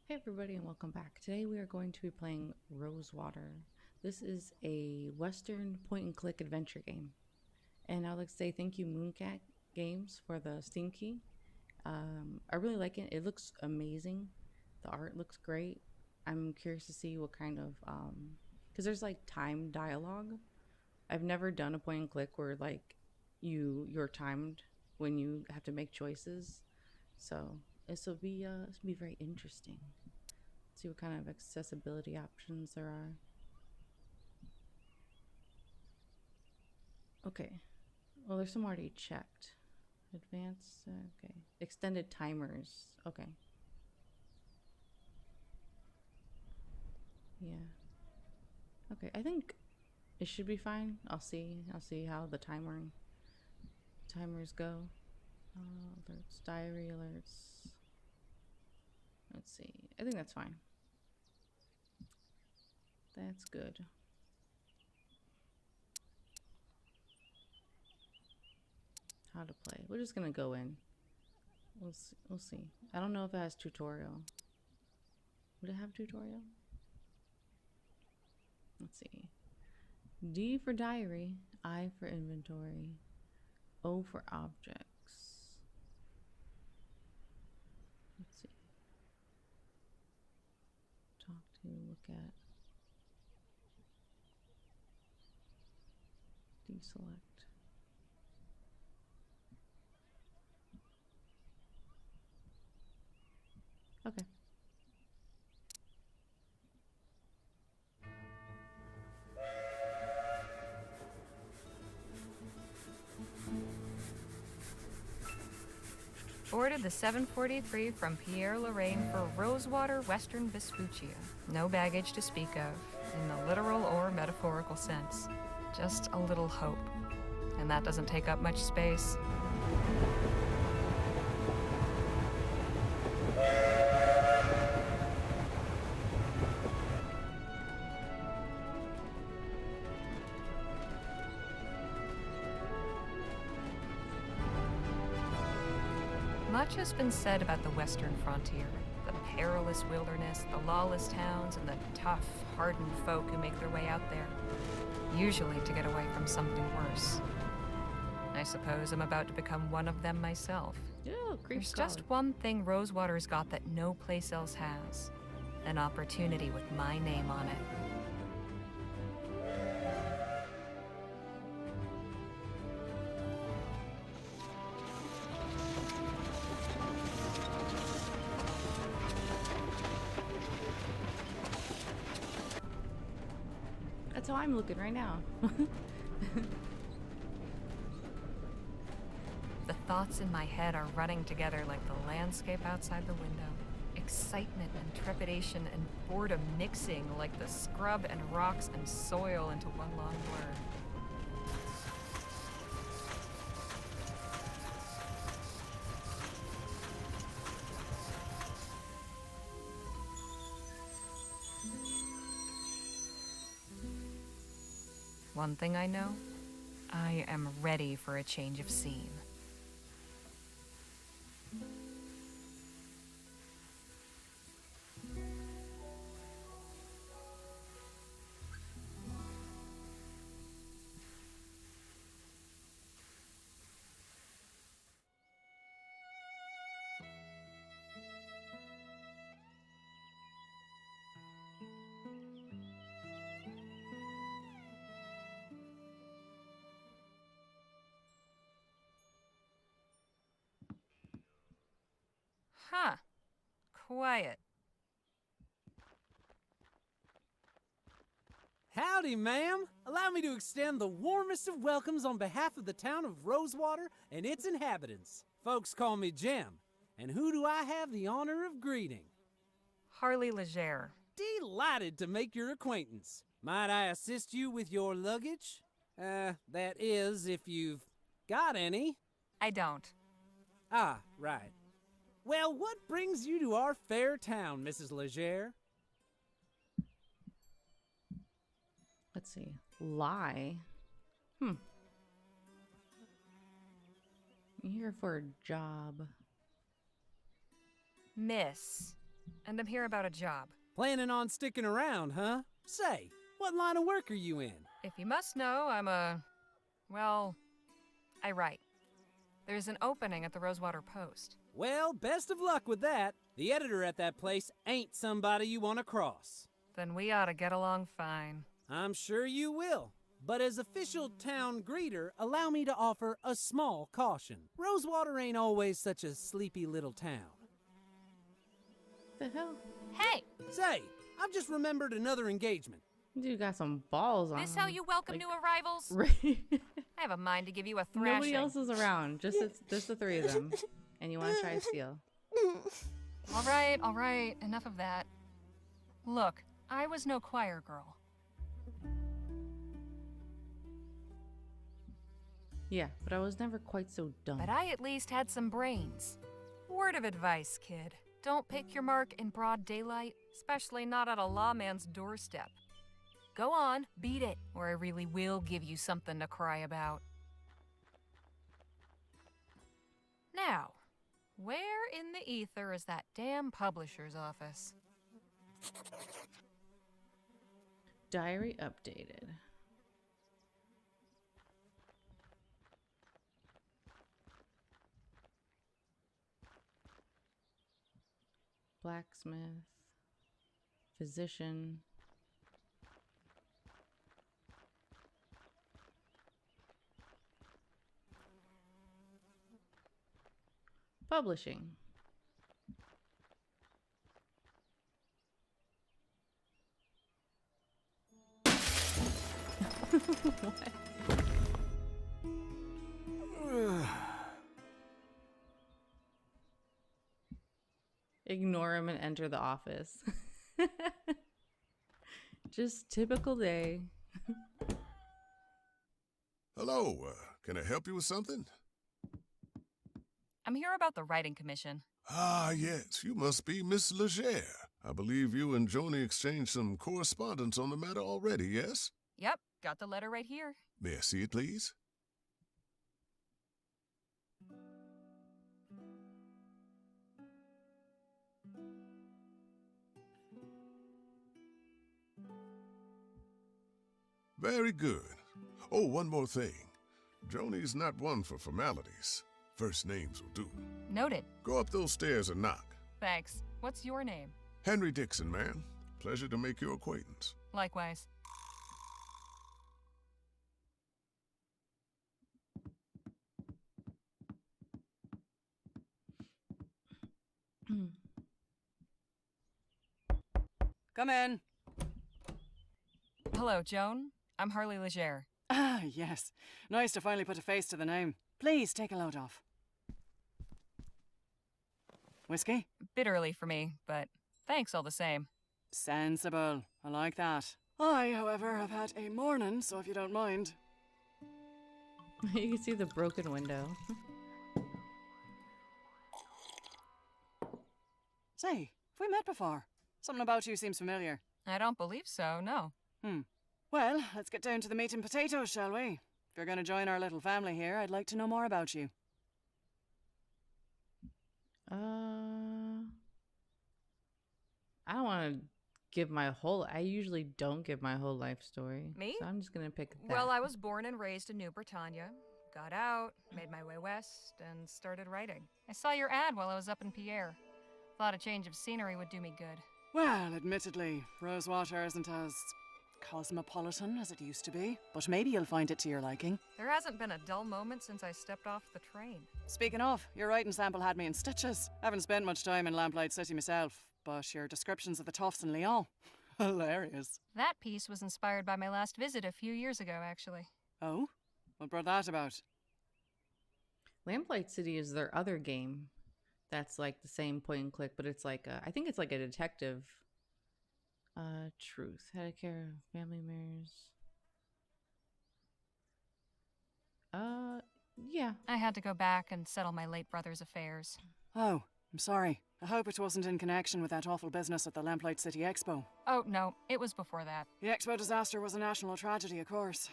Hey everybody and welcome back. Today we are going to be playing Rosewater. This is a Western point and click adventure game. And I'd like to say thank you Mooncat Games for the Steam key. I really like it. It looks amazing. The art looks great. I'm curious to see what kind of because there's like time dialogue. I've never done a point and click where like you're timed when you have to make choices. So this will be very interesting. See what kind of accessibility options there are. Okay. Well, there's some already checked. Advanced. Okay. Extended timers. Okay. Yeah. Okay. I think it should be fine. I'll see. I'll see how the timers go. Alerts. Diary alerts. Let's see. I think that's fine. That's good. How to play. We're just gonna go in. We'll see. I don't know if it has tutorial. Would it have tutorial? Let's see. D for diary, I for inventory, O for objects. Let's see. Talk to, look at, deselect. Okay. Boarded the 743 from Pierre Lorraine for Rosewater, Western Vespuccia. No baggage to speak of, in the literal or metaphorical sense. Just a little hope. And that doesn't take up much space. Much has been said about the western frontier. The perilous wilderness, the lawless towns, and the tough, hardened folk who make their way out there. Usually to get away from something worse. I suppose I'm about to become one of them myself. Yeah, There's just one thing Rosewater's got that no place else has. An opportunity with my name on it. That's how I'm looking right now. The thoughts in my head are running together like the landscape outside the window. Excitement and trepidation and boredom mixing like the scrub and rocks and soil into one long blur. One thing I know, I am ready for a change of scene. Huh. Quiet. Howdy, ma'am. Allow me to extend the warmest of welcomes on behalf of the town of Rosewater and its inhabitants. Folks call me Jem, and who do I have the honor of greeting? Harley Leger. Delighted to make your acquaintance. Might I assist you with your luggage? That is, if you've got any. I don't. Ah, right. Well, what brings you to our fair town, Mrs. Leger? Let's see. Lie. I'm here for a job. Miss. and I'm here about a job. Planning on sticking around, huh? Say, what line of work are you in? If you must know, well, I write. There's an opening at the Rosewater Post. Well, best of luck with that. The editor at that place ain't somebody you want to cross. Then we ought to get along fine. I'm sure you will. But as official town greeter, allow me to offer a small caution. Rosewater ain't always such a sleepy little town. The hell? Hey! Say, I've just remembered another engagement. Dude got some balls on This him. how you welcome new arrivals? Right. I have a mind to give you a thrashing. Nobody else is around. Just the three of them. And you want to try to steal. All right. Enough of that. Look, I was no choir girl. Yeah, but I was never quite so dumb. But I at least had some brains. Word of advice, kid. Don't pick your mark in broad daylight, especially not at a lawman's doorstep. Go on, beat it, or I really will give you something to cry about. Now, where in the ether is that damn publisher's office? Diary updated. Blacksmith. Physician. Publishing. What? Ignore him and enter the office. Just typical day. Hello, can I help you with something? I'm here about the writing commission. Ah, yes, you must be Miss Leger. I believe you and Joni exchanged some correspondence on the matter already, yes? Yep, got the letter right here. May I see it, please? Very good. Oh, one more thing. Joni's not one for formalities. First names will do. Noted. Go up those stairs and knock. Thanks. What's your name? Henry Dixon, man. Pleasure to make your acquaintance. Likewise. Come in. Hello, Joan. I'm Harley Leger. Ah, yes. Nice to finally put a face to the name. Please take a load off. Whiskey? Bit early for me, but thanks all the same. Sensible. I like that. I, however, have had a morning, so if you don't mind. You can see the broken window. Say, have we met before? Something about you seems familiar. I don't believe so, no. Well, let's get down to the meat and potatoes, shall we? If you're going to join our little family here, I'd like to know more about you. I don't want to give my whole... I usually don't give my whole life story. Me? So I'm just going to pick that. Well, I was born and raised in New Britannia, got out, made my way west, and started writing. I saw your ad while I was up in Pierre. Thought a change of scenery would do me good. Well, admittedly, Rosewater isn't as cosmopolitan as it used to be, but maybe you'll find it to your liking. There hasn't been a dull moment since I stepped off the train. Speaking of, your writing sample had me in stitches. Haven't spent much time in Lamplight City myself, but your descriptions of the toughs in Lyon, hilarious. That piece was inspired by my last visit a few years ago, actually. Oh? What brought that about? Lamplight City is their other game that's like the same point and click, but it's like I think it's like a detective. Truth. How to care of family members. Yeah. I had to go back and settle my late brother's affairs. Oh, I'm sorry. I hope it wasn't in connection with that awful business at the Lamplight City Expo. Oh, no, it was before that. The Expo disaster was a national tragedy, of course.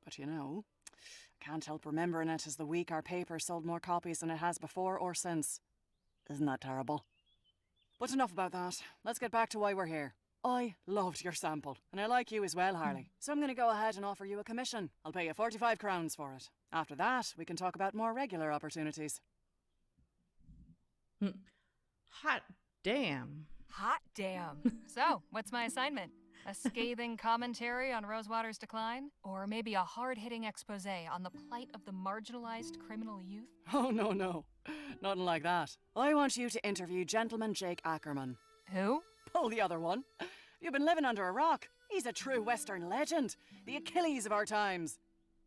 But you know, I can't help remembering it as the week our paper sold more copies than it has before or since. Isn't that terrible? But enough about that. Let's get back to why we're here. I loved your sample, and I like you as well, Harley. So I'm going to go ahead and offer you a commission. I'll pay you 45 crowns for it. After that, we can talk about more regular opportunities. Hot damn. Hot damn. So, what's my assignment? A scathing commentary on Rosewater's decline? Or maybe a hard-hitting expose on the plight of the marginalized criminal youth? Oh, no. Nothing like that. I want you to interview Gentleman Jake Ackerman. Who? Oh, the other one. You've been living under a rock. He's a true Western legend. The Achilles of our times.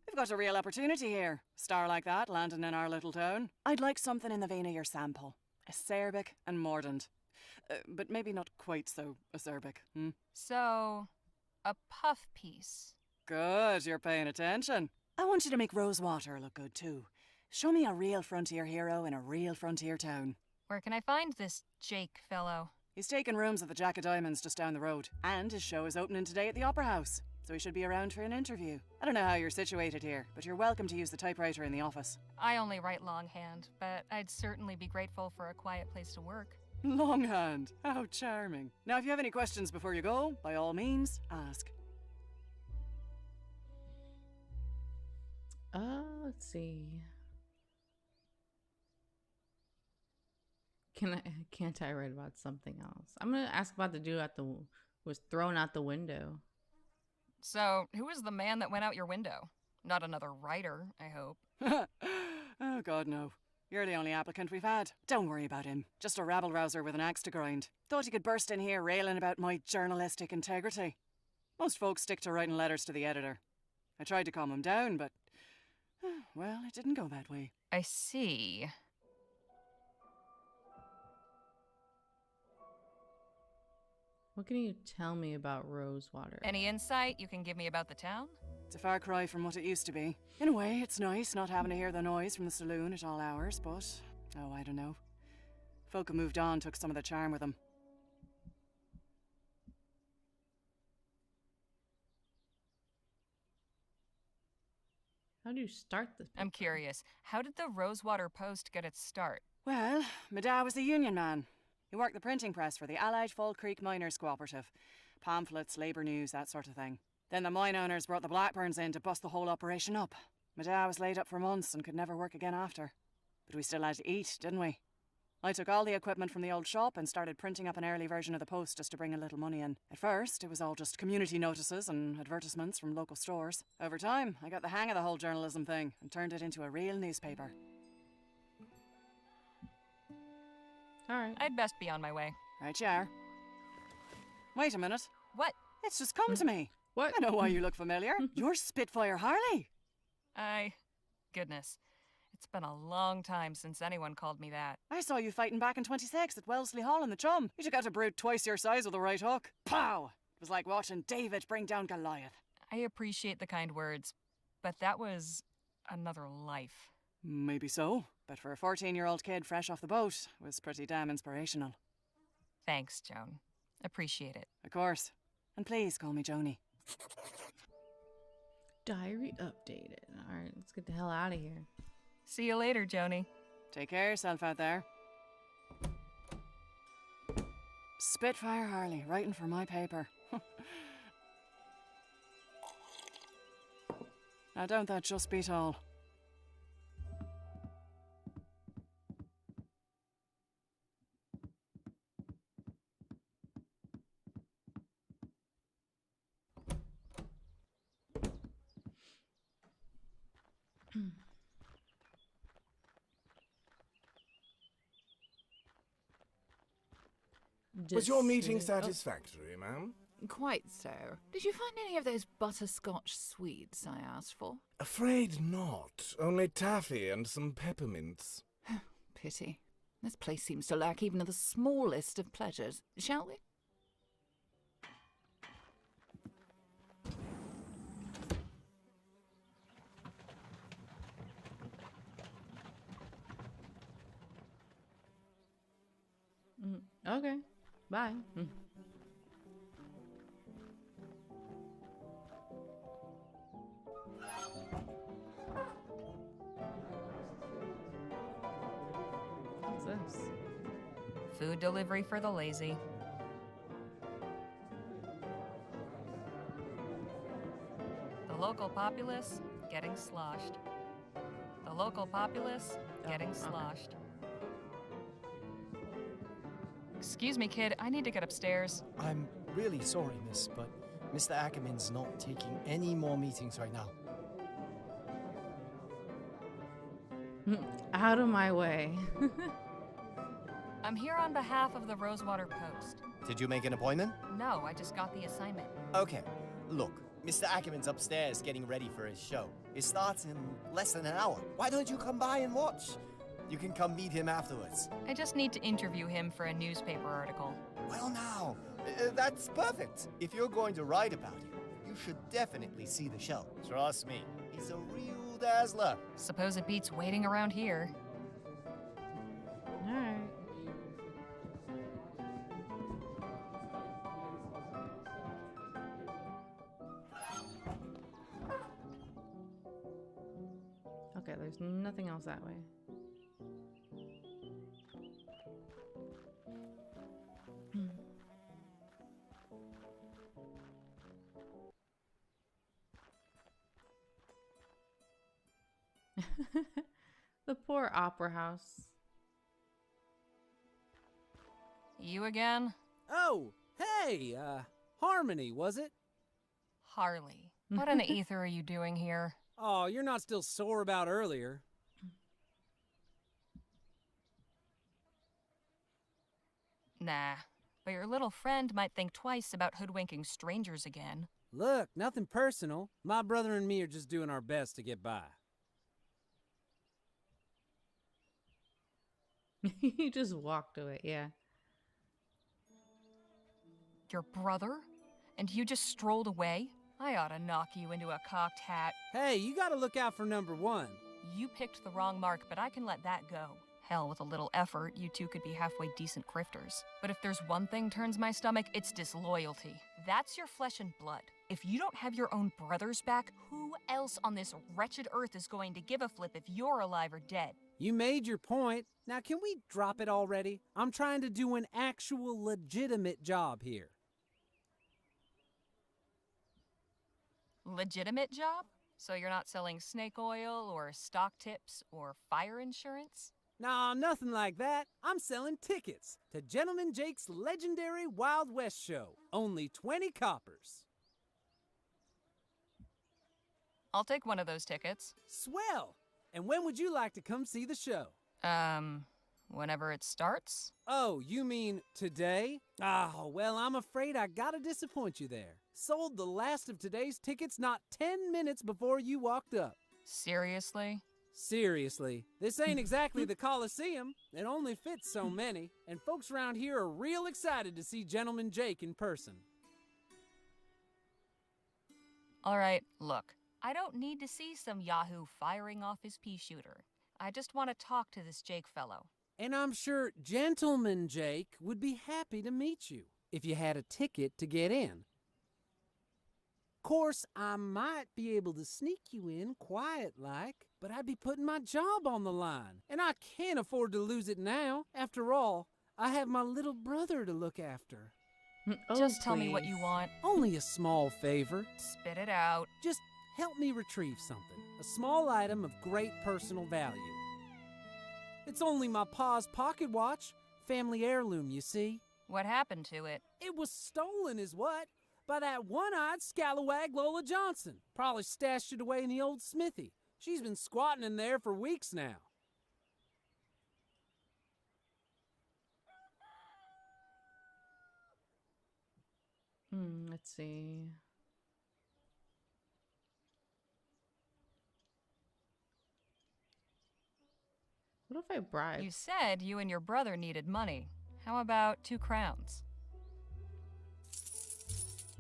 We've got a real opportunity here. Star like that landing in our little town. I'd like something in the vein of your sample. Acerbic and mordant. But maybe not quite so acerbic. So, a puff piece. Good, you're paying attention. I want you to make Rosewater look good too. Show me a real frontier hero in a real frontier town. Where can I find this Jake fellow? He's taking rooms at the Jack of Diamonds just down the road. And his show is opening today at the Opera House. So he should be around for an interview. I don't know how you're situated here, but you're welcome to use the typewriter in the office. I only write longhand, but I'd certainly be grateful for a quiet place to work. Longhand. How charming. Now, if you have any questions before you go, by all means, ask. Let's see. Can't I write about something else? I'm gonna ask about the dude was thrown out the window. So, who is the man that went out your window? Not another writer, I hope. Oh, God, no. You're the only applicant we've had. Don't worry about him. Just a rabble-rouser with an axe to grind. Thought he could burst in here railing about my journalistic integrity. Most folks stick to writing letters to the editor. I tried to calm him down, but... well, it didn't go that way. I see. What can you tell me about Rosewater? Any insight you can give me about the town? It's a far cry from what it used to be. In a way, it's nice not having to hear the noise from the saloon at all hours, but... oh, I don't know. Folk who moved on took some of the charm with them. How do you start this? I'm curious. How did the Rosewater Post get its start? Well, my dad was a union man. He worked the printing press for the Allied Fall Creek Miners Cooperative. Pamphlets, labour news, that sort of thing. Then the mine owners brought the Blackburns in to bust the whole operation up. My dad was laid up for months and could never work again after. But we still had to eat, didn't we? I took all the equipment from the old shop and started printing up an early version of the Post just to bring a little money in. At first, it was all just community notices and advertisements from local stores. Over time, I got the hang of the whole journalism thing and turned it into a real newspaper. All right. I'd best be on my way. Right you are. Wait a minute. What? It's just come to me. What? I know why you look familiar. You're Spitfire Harley. Goodness. It's been a long time since anyone called me that. I saw you fighting back in 26 at Wellesley Hall in the Chum. You took out a brute twice your size with a right hook. Pow! It was like watching David bring down Goliath. I appreciate the kind words, but that was another life. Maybe so, but for a 14-year-old kid fresh off the boat, it was pretty damn inspirational. Thanks, Joan. Appreciate it. Of course. And please call me Joni. Diary updated. All right, let's get the hell out of here. See you later, Joni. Take care of yourself out there. Spitfire Harley, writing for my paper. Now don't that just beat all? Was your meeting satisfactory, ma'am? Quite so. Did you find any of those butterscotch sweets I asked for? Afraid not. Only taffy and some peppermints. Pity. This place seems to lack even the smallest of pleasures. Shall we? Okay. Bye. What's this? Food delivery for the lazy. The local populace getting sloshed. The local populace getting okay. sloshed. Excuse me, kid, I need to get upstairs. I'm really sorry, miss, but Mr. Ackerman's not taking any more meetings right now. Out of my way. I'm here on behalf of the Rosewater Post. Did you make an appointment? No, I just got the assignment. Okay, look, Mr. Ackerman's upstairs getting ready for his show. It starts in less than an hour. Why don't you come by and watch? You can come meet him afterwards. I just need to interview him for a newspaper article. Well now, that's perfect. If you're going to write about him, you should definitely see the show. Trust me, he's a real dazzler. Suppose it beats waiting around here. Alright. Okay, there's nothing else that way. The poor opera house. You again? Oh, hey, Harmony, was it? Harley. What in the ether are you doing here? Oh, you're not still sore about earlier. Nah, but your little friend might think twice about hoodwinking strangers again. Look, nothing personal. My brother and me are just doing our best to get by. He just walked away, yeah. Your brother? And you just strolled away? I ought to knock you into a cocked hat. Hey, you gotta look out for number one. You picked the wrong mark, but I can let that go. Hell, with a little effort, you two could be halfway decent grifters. But if there's one thing turns my stomach, it's disloyalty. That's your flesh and blood. If you don't have your own brothers back, who else on this wretched earth is going to give a flip if you're alive or dead? You made your point. Now can we drop it already? I'm trying to do an actual legitimate job here. Legitimate job? So you're not selling snake oil or stock tips or fire insurance? Nah, nothing like that. I'm selling tickets to Gentleman Jake's legendary Wild West show. Only 20 coppers. I'll take one of those tickets. Swell! And when would you like to come see the show? Whenever it starts? Oh, you mean today? Oh, well, I'm afraid I gotta disappoint you there. Sold the last of today's tickets not 10 minutes before you walked up. Seriously? Seriously, this ain't exactly the Coliseum. It only fits so many, and folks around here are real excited to see Gentleman Jake in person. All right, look. I don't need to see some yahoo firing off his pea shooter. I just want to talk to this Jake fellow. And I'm sure Gentleman Jake would be happy to meet you if you had a ticket to get in. Course, I might be able to sneak you in quiet-like, but I'd be putting my job on the line, and I can't afford to lose it now. After all, I have my little brother to look after. Oh, Just tell me what please. you want. Only a small favor. Spit it out. Just help me retrieve something. A small item of great personal value. It's only my pa's pocket watch. Family heirloom, you see. What happened to it? It was stolen is what? By that one-eyed scalawag Lola Johnson. Probably stashed it away in the old smithy. She's been squatting in there for weeks now. Let's see. What if I bribe? You said you and your brother needed money. How about 2 crowns?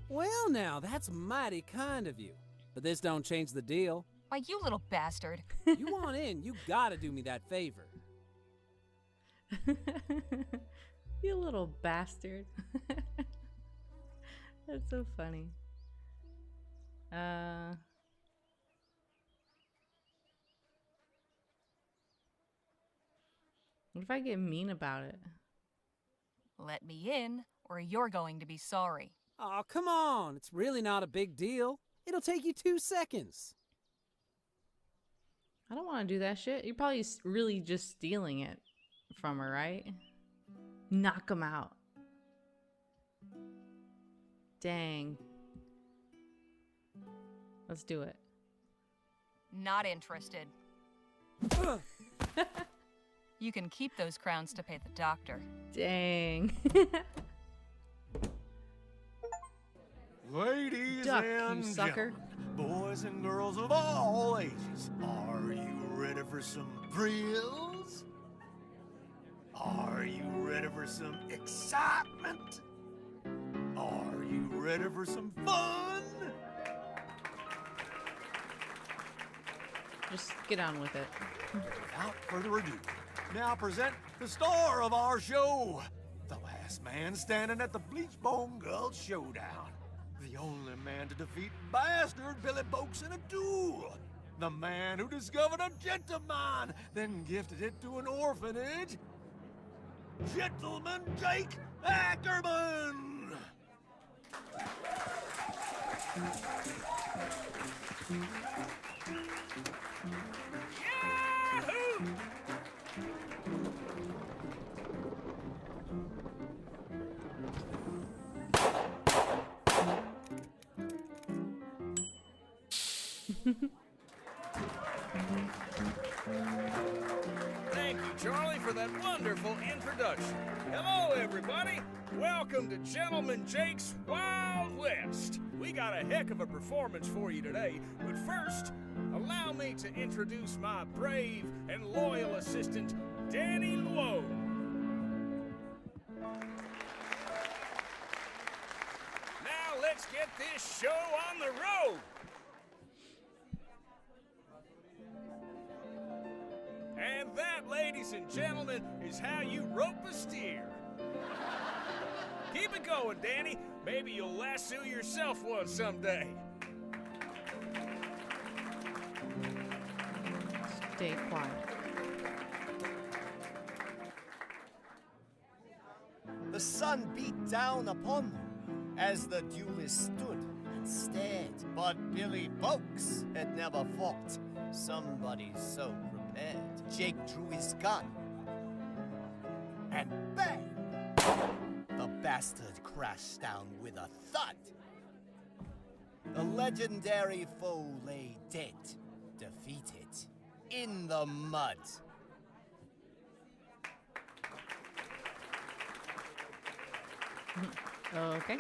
Well now, that's mighty kind of you. But this don't change the deal. Why, you little bastard. You want in, you gotta do me that favor. You little bastard. That's so funny. What if I get mean about it? Let me in, or you're going to be sorry. Aw, come on. It's really not a big deal. It'll take you 2 seconds. I don't want to do that shit. You're probably really just stealing it from her, right? Knock him out. Dang. Let's do it. Not interested. You can keep those crowns to pay the doctor. Dang. Ladies Duck, and you sucker. gentlemen, boys and girls of all ages, are you ready for some thrills? Are you ready for some excitement? Are you ready for some fun? Just get on with it. Without further ado, now present the star of our show, the last man standing at the Bleachbone Gulch Showdown. The only man to defeat bastard Billy Boakes in a duel. The man who discovered a gentleman, then gifted it to an orphanage. Gentleman Jake Ackerman! Yahoo! Thank you, Charlie, for that wonderful introduction. Hello, everybody. Welcome to Gentleman Jake's Wild West. We got a heck of a performance for you today, but first, allow me to introduce my brave and loyal assistant, Danny Lowe. Now let's get this show on the road. And that, ladies and gentlemen, is how you rope a steer. Keep it going, Danny. Maybe you'll lasso yourself one someday. Stay quiet. The sun beat down upon them as the duelists stood and stared. But Billy Boakes had never fought somebody so prepared. Jake drew his gun, and bang! The bastard crashed down with a thud. The legendary foe lay dead, defeated, in the mud. Okay.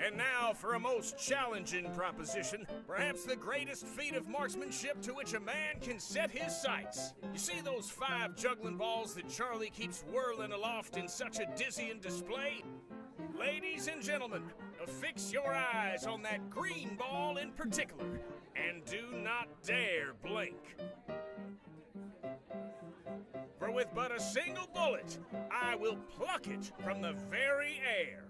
And now for a most challenging proposition, perhaps the greatest feat of marksmanship to which a man can set his sights. You see those 5 juggling balls that Charlie keeps whirling aloft in such a dizzying display? Ladies and gentlemen, affix your eyes on that green ball in particular, and do not dare blink. For with but a single bullet, I will pluck it from the very air.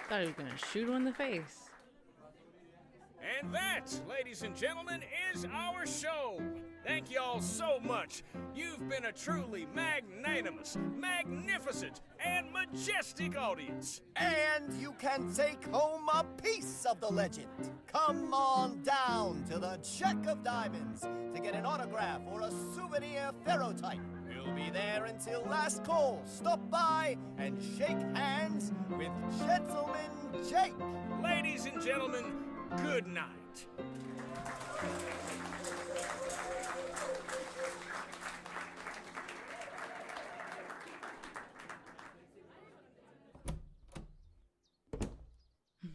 Thought he was gonna shoot him in the face. And that, ladies and gentlemen, is our show. Thank you all so much. You've been a truly magnanimous, magnificent, and majestic audience. And you can take home a piece of the legend. Come on down to the Check of Diamonds to get an autograph or a souvenir ferrotype. We'll be there until last call. Stop by and shake hands with Gentleman Jake. Ladies and gentlemen, good night.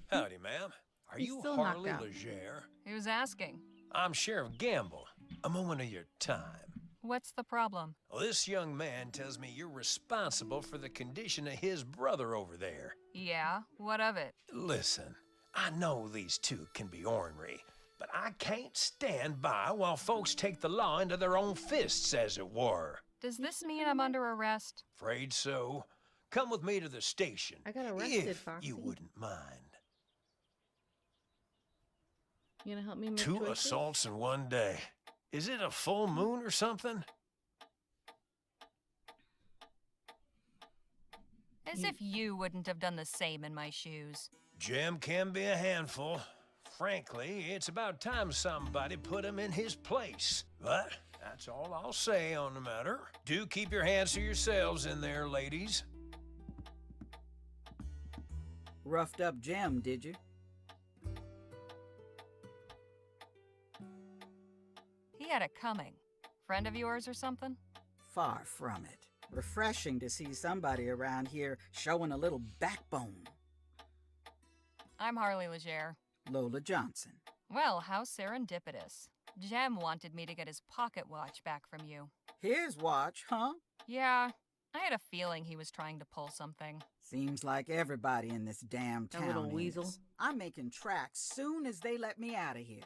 Howdy, ma'am. Are He's you still knocked Harley out. Leger? Who's asking? I'm Sheriff Gamble. A moment of your time. What's the problem? Well, this young man tells me you're responsible for the condition of his brother over there. Yeah, what of it? Listen, I know these two can be ornery, but I can't stand by while folks take the law into their own fists, as it were. Does this mean I'm under arrest? Afraid so. come with me to the station. I got arrested, if Foxy. you wouldn't mind. You gonna help me make 2 choices? assaults in one day. Is it a full moon or something? As if you wouldn't have done the same in my shoes. Jim can be a handful. Frankly, it's about time somebody put him in his place. But that's all I'll say on the matter. Do keep your hands to yourselves in there, ladies. Roughed up Jim, did you? He had it coming. Friend of yours or something? Far from it. Refreshing to see somebody around here showing a little backbone. I'm Harley Leger. Lola Johnson. Well, how serendipitous. Jem wanted me to get his pocket watch back from you. His watch, huh? Yeah, I had a feeling he was trying to pull something. Seems like everybody in this damn town little is. weasel. I'm making tracks soon as they let me out of here.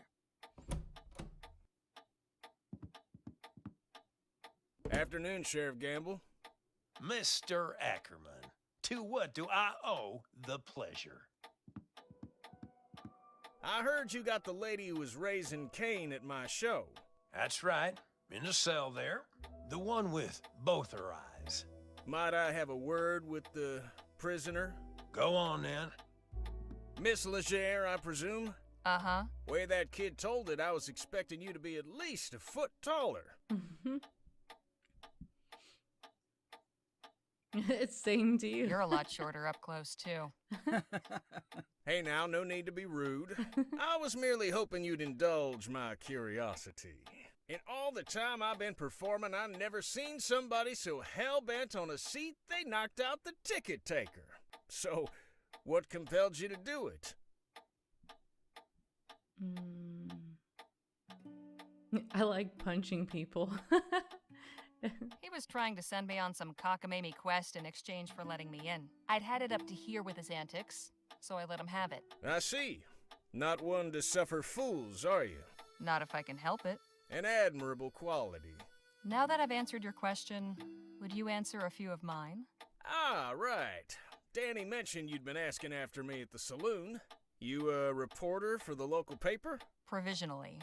Afternoon, Sheriff Gamble. Mr. Ackerman, to what do I owe the pleasure? I heard you got the lady who was raising Cain at my show. That's right, in the cell there. The one with both her eyes. Might I have a word with the prisoner? Go on, then. Miss Leger, I presume? Uh-huh. Way that kid told it, I was expecting you to be at least a foot taller. It's same to you. You're a lot shorter up close, too. Hey now, no need to be rude. I was merely hoping you'd indulge my curiosity. In all the time I've been performing, I've never seen somebody so hell-bent on a seat they knocked out the ticket taker. So, what compelled you to do it? I like punching people. He was trying to send me on some cockamamie quest in exchange for letting me in. I'd had it up to here with his antics, so I let him have it. I see. Not one to suffer fools, are you? Not if I can help it. An admirable quality. Now that I've answered your question, would you answer a few of mine? Ah, right. Danny mentioned you'd been asking after me at the saloon. You a reporter for the local paper? Provisionally.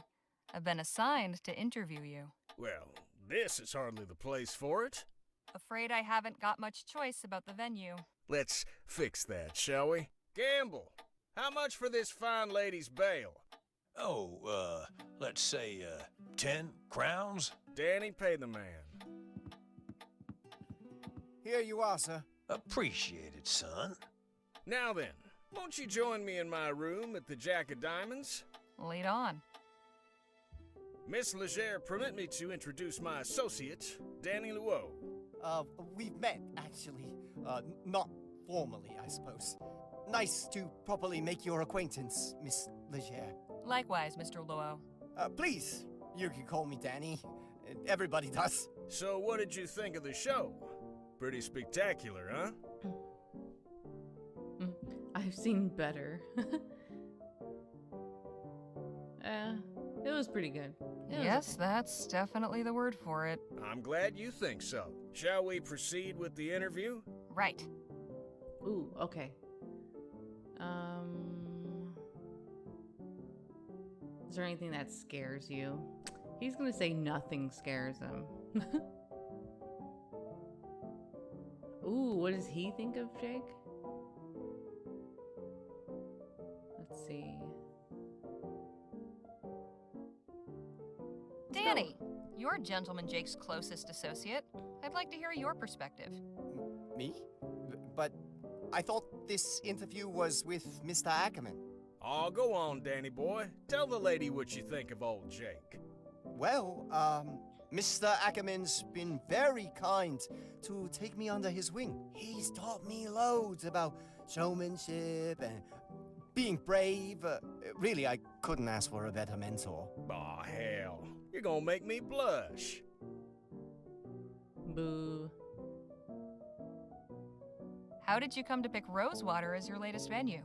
I've been assigned to interview you. Well, this is hardly the place for it. Afraid I haven't got much choice about the venue. Let's fix that, shall we? Gamble, how much for this fine lady's bail? Oh, let's say, 10 crowns? Danny, pay the man. Here you are, sir. Appreciate it, son. Now then, won't you join me in my room at the Jack of Diamonds? Lead on. Miss Leger, permit me to introduce my associate, Danny Luo. We've met, actually. Not formally, I suppose. Nice to properly make your acquaintance, Miss Leger. Likewise, Mr. Luo. Please, you can call me Danny. Everybody does. So what did you think of the show? Pretty spectacular, huh? I've seen better. It was pretty good. Yes, that's definitely the word for it. I'm glad you think so. Shall we proceed with the interview? Right. Ooh, okay. Is there anything that scares you? He's gonna say nothing scares him. Ooh, what does he think of Jake? Let's see. Danny, you're Gentleman Jake's closest associate. I'd like to hear your perspective. Me? But I thought this interview was with Mr. Ackerman. Oh, go on, Danny boy. Tell the lady what you think of old Jake. Well, Mr. Ackerman's been very kind to take me under his wing. He's taught me loads about showmanship and being brave. Really, I couldn't ask for a better mentor. Aw, hell. You're gonna make me blush. Boo. How did you come to pick Rosewater as your latest venue?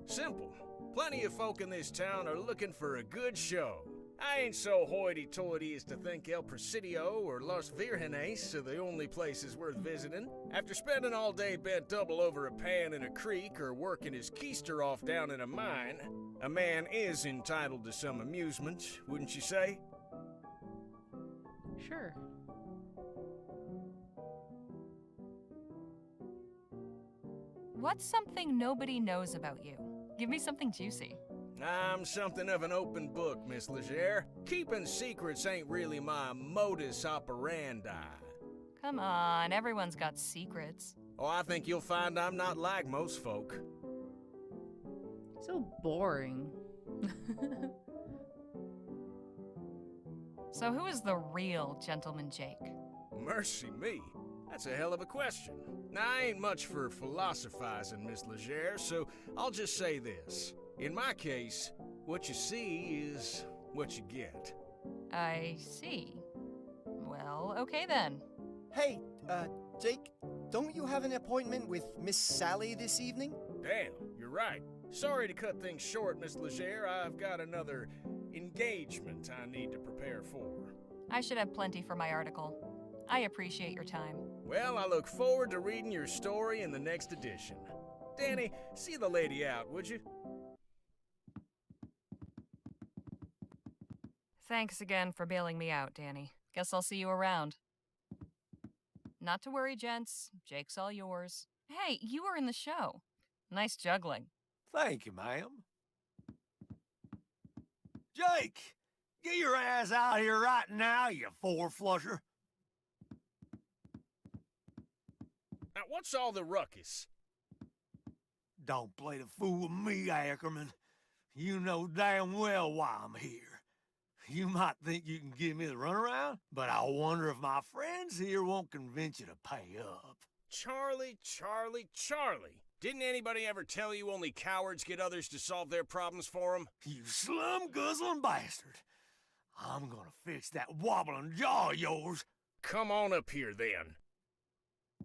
Simple. Plenty of folk in this town are looking for a good show. I ain't so hoity-toity as to think El Presidio or Los Virgenes are the only places worth visiting. After spending all day bent double over a pan in a creek or working his keister off down in a mine, a man is entitled to some amusement, wouldn't you say? Sure. What's something nobody knows about you? Give me something juicy. I'm something of an open book, Miss Leger. Keeping secrets ain't really my modus operandi. Come on, everyone's got secrets. Oh, I think you'll find I'm not like most folk. So boring. So who is the real Gentleman Jake? Mercy me. That's a hell of a question. Now, I ain't much for philosophizing, Miss Leger, so I'll just say this. In my case, what you see is what you get. I see. Well, okay then. Hey, Jake, don't you have an appointment with Miss Sally this evening? Damn, you're right. Sorry to cut things short, Miss Leger. I've got another engagement I need to prepare for. I should have plenty for my article. I appreciate your time. Well, I look forward to reading your story in the next edition. Danny, see the lady out, would you? Thanks again for bailing me out, Danny. Guess I'll see you around. Not to worry, gents. Jake's all yours. Hey, you were in the show. Nice juggling. Thank you, ma'am. Jake, get your ass out here right now, you four-flusher. Now, what's all the ruckus? Don't play the fool with me, Ackerman. You know damn well why I'm here. You might think you can give me the runaround, but I wonder if my friends here won't convince you to pay up. Charlie. Didn't anybody ever tell you only cowards get others to solve their problems for them? You slum-guzzling bastard. I'm gonna fix that wobbling jaw of yours. Come on up here, then.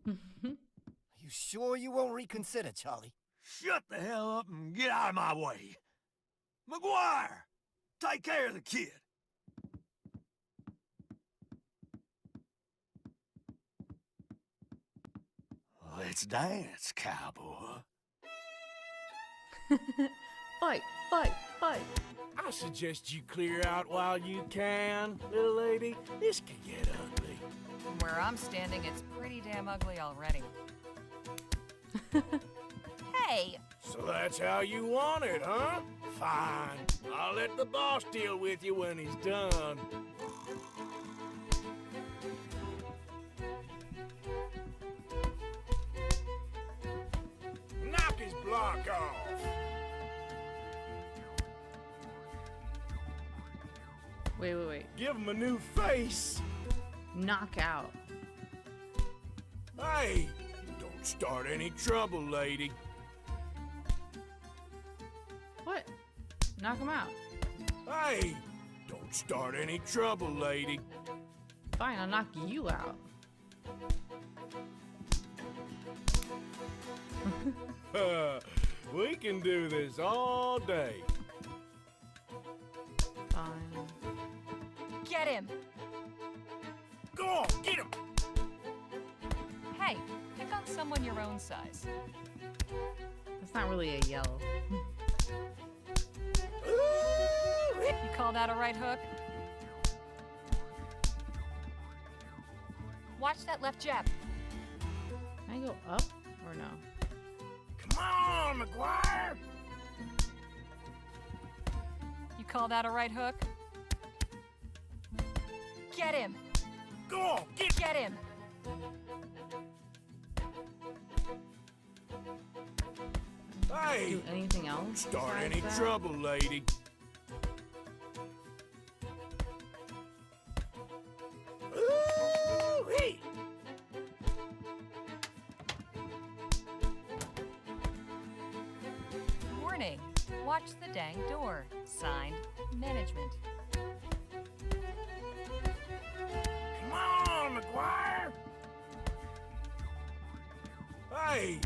Are you sure you won't reconsider, Charlie? Shut the hell up and get out of my way. McGuire, take care of the kid. Let's dance, cowboy. Fight. I suggest you clear out while you can, little lady. This can get ugly. From where I'm standing, it's pretty damn ugly already. Hey! So that's how you want it, huh? Fine. I'll let the boss deal with you when he's done. Knock his block off. Wait. Give him a new face. Knock out. Hey, don't start any trouble, lady. What? Knock him out. Hey, don't start any trouble, lady. Fine, I'll knock you out. We can do this all day. Fine. Get him! Go on, get him! Hey, pick on someone your own size. That's not really a yell. You call that a right hook? Watch that left jab. Can I go up or no? Come on, McGuire! You call that a right hook? Get him! Go on, Get him! Hey! Do anything else? Start besides any that? trouble, lady. Ooh-wee. Warning. Watch the dang door. Signed, Management. Come on, McGuire! Hey!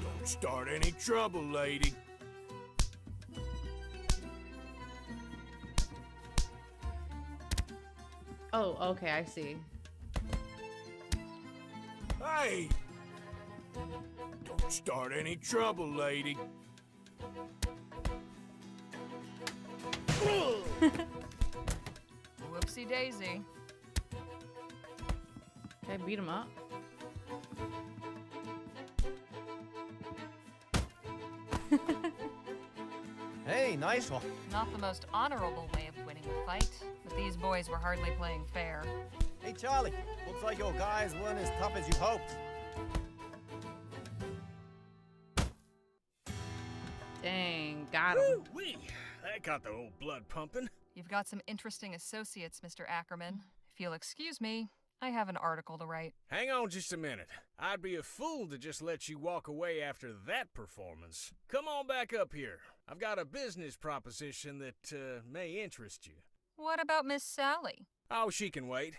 Don't start any trouble, lady. Oh, okay, I see. Hey! Don't start any trouble, lady. Whoopsie daisy. Can I beat him up? Hey, nice one. Not the most honorable way of winning a fight, but these boys were hardly playing fair. Hey, Charlie. Looks like your guys weren't as tough as you hoped. Dang, got him. Woo-wee! That got the old blood pumping. You've got some interesting associates, Mr. Ackerman. If you'll excuse me, I have an article to write. Hang on just a minute. I'd be a fool to just let you walk away after that performance. Come on back up here. I've got a business proposition that may interest you. What about Miss Sally? Oh, she can wait.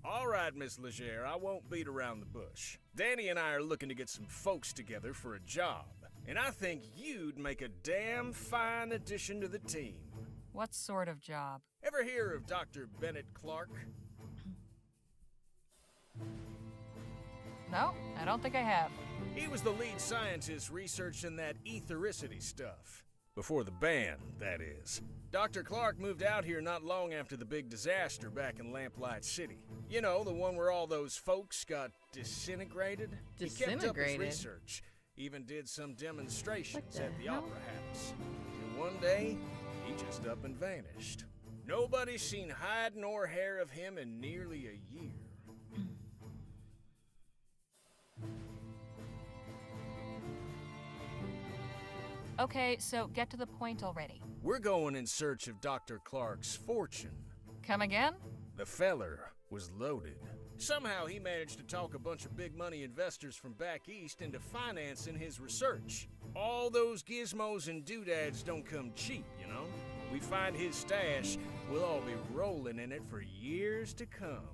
All right, Miss Leger, I won't beat around the bush. Danny and I are looking to get some folks together for a job, and I think you'd make a damn fine addition to the team. What sort of job? Ever hear of Dr. Bennett Clark? No, I don't think I have. He was the lead scientist researching that ethericity stuff. Before the ban, that is. Dr. Clark moved out here not long after the big disaster back in Lamplight City. You know, the one where all those folks got disintegrated? He kept up his research, even did some demonstrations at the Opera House. And one day, he just up and vanished. Nobody's seen hide nor hair of him in nearly a year. Okay, so get to the point already. We're going in search of Dr. Clark's fortune. Come again? The feller was loaded. Somehow he managed to talk a bunch of big money investors from back east into financing his research. All those gizmos and doodads don't come cheap, you know? We find his stash, we'll all be rolling in it for years to come.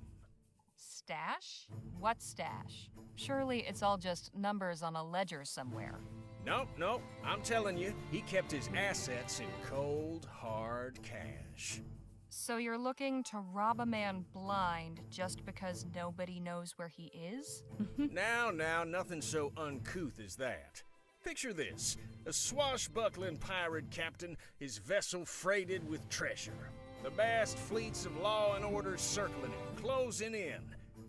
Stash? What stash? Surely it's all just numbers on a ledger somewhere. Nope, I'm telling you, he kept his assets in cold, hard cash. So you're looking to rob a man blind just because nobody knows where he is? Now, nothing so uncouth as that. Picture this, a swashbuckling pirate captain, his vessel freighted with treasure. The vast fleets of law and order circling him, closing in.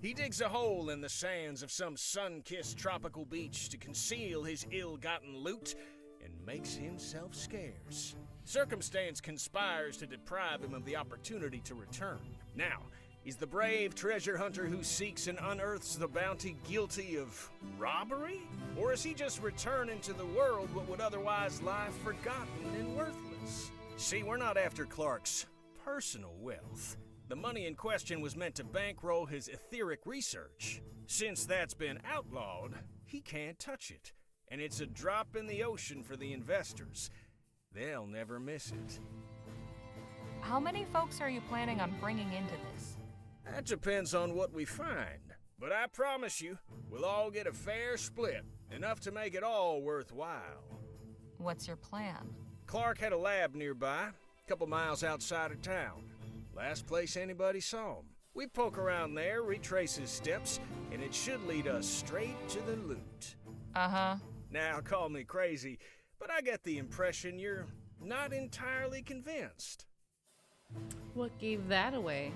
He digs a hole in the sands of some sun-kissed tropical beach to conceal his ill-gotten loot and makes himself scarce. Circumstance conspires to deprive him of the opportunity to return. Now, is the brave treasure hunter who seeks and unearths the bounty guilty of robbery? Or is he just returning to the world what would otherwise lie forgotten and worthless? See, we're not after Clark's personal wealth. The money in question was meant to bankroll his etheric research. Since that's been outlawed, he can't touch it. And it's a drop in the ocean for the investors. They'll never miss it. How many folks are you planning on bringing into this? That depends on what we find. But I promise you, we'll all get a fair split. Enough to make it all worthwhile. What's your plan? Clark had a lab nearby, a couple miles outside of town. Last place anybody saw him. We poke around there, retrace his steps, and it should lead us straight to the loot. Uh-huh. Now, call me crazy, but I get the impression you're not entirely convinced. What gave that away?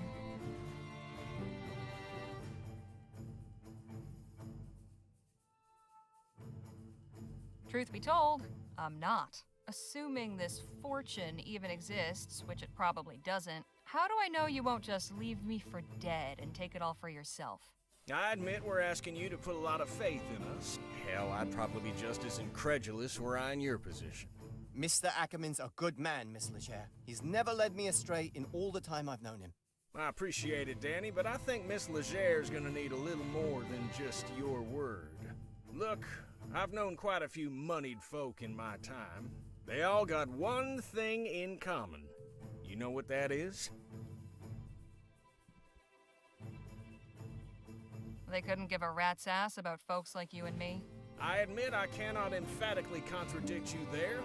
Truth be told, I'm not. Assuming this fortune even exists, which it probably doesn't, how do I know you won't just leave me for dead and take it all for yourself? I admit we're asking you to put a lot of faith in us. Hell, I'd probably be just as incredulous were I in your position. Mr. Ackerman's a good man, Miss Leger. He's never led me astray in all the time I've known him. I appreciate it, Danny, but I think Miss Leger's gonna need a little more than just your word. Look, I've known quite a few moneyed folk in my time. They all got one thing in common. You know what that is? They couldn't give a rat's ass about folks like you and me? I admit I cannot emphatically contradict you there,